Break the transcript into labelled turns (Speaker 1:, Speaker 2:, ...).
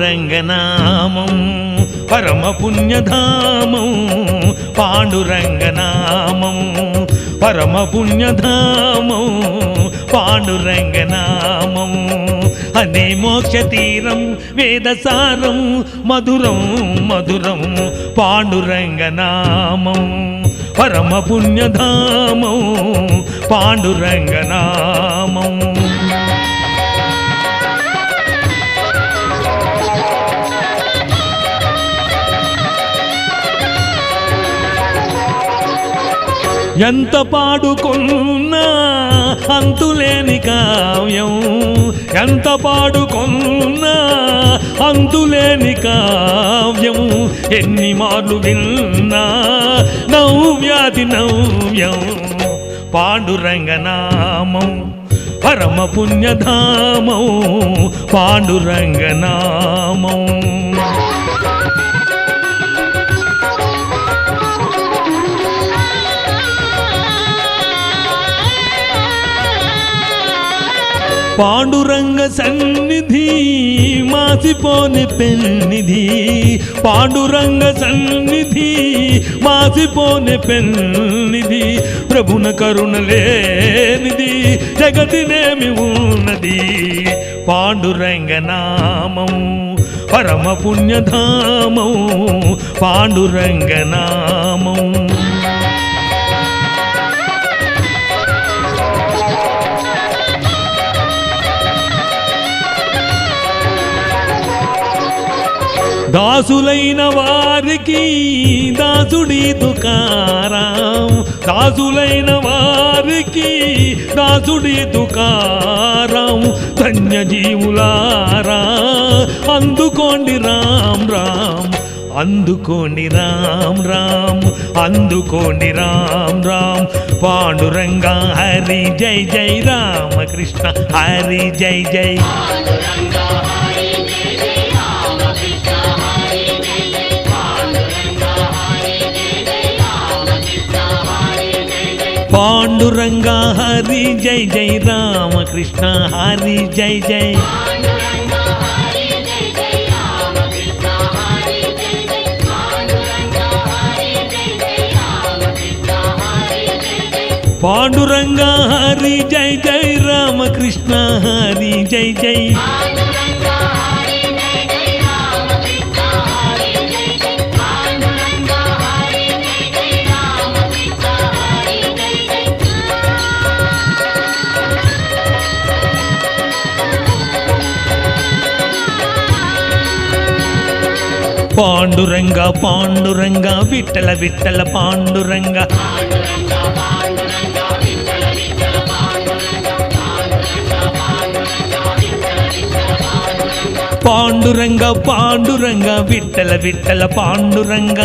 Speaker 1: పాండురంగనామం పరమ పుణ్యధామం, పాండురంగనామం పరమ పుణ్యధామం, పాండురంగనామం అనే మోక్షతీరం వేదసారం మధురం మధురం, పాండురంగనామం పరమ పుణ్యధామం, పాండురంగనామం. ఎంత పాడుకున్నా అంతులేని కావ్యం, ఎంత పాడుకున్నా అంతులేని కావ్యం, ఎన్ని మార్లు విన్నా నవ్యాది నవ్యం, పాండురంగనామం పరమ పుణ్యధామం, పాండురంగనామం. పాండురంగ సన్నిధి మాసిపోని పెన్నిధి, పాండురంగ సన్నిధి మాసిపోని పెన్నిధి, ప్రభున కరుణ లేనిది జగతినేమి ఉన్నది, పాండురంగనామం పరమ పుణ్యధామం, పాండురంగనామం. దాసులైన వారికి దాసుడి తుకారాం, దాసులైన వారికి దాసుడి తుకారాం, ధన్యజీవులారా అందుకోండి రామ్ రామ్, అందుకోండి రామ్ రామ్, అందుకోండి రామ్ రామ్, పాండురంగ హరి జై జై రామకృష్ణ హరి జై జై, పాండురంగ హరి జై జై రామకృష్ణ హరి జై జై, పాండురంగ హరి జై జై రామకృష్ణ హరి జై జై, పాండురంగ పాండురంగ విఠల విఠల పాండురంగ, పాండురంగ పాండురంగ విఠల విఠల పాండురంగ,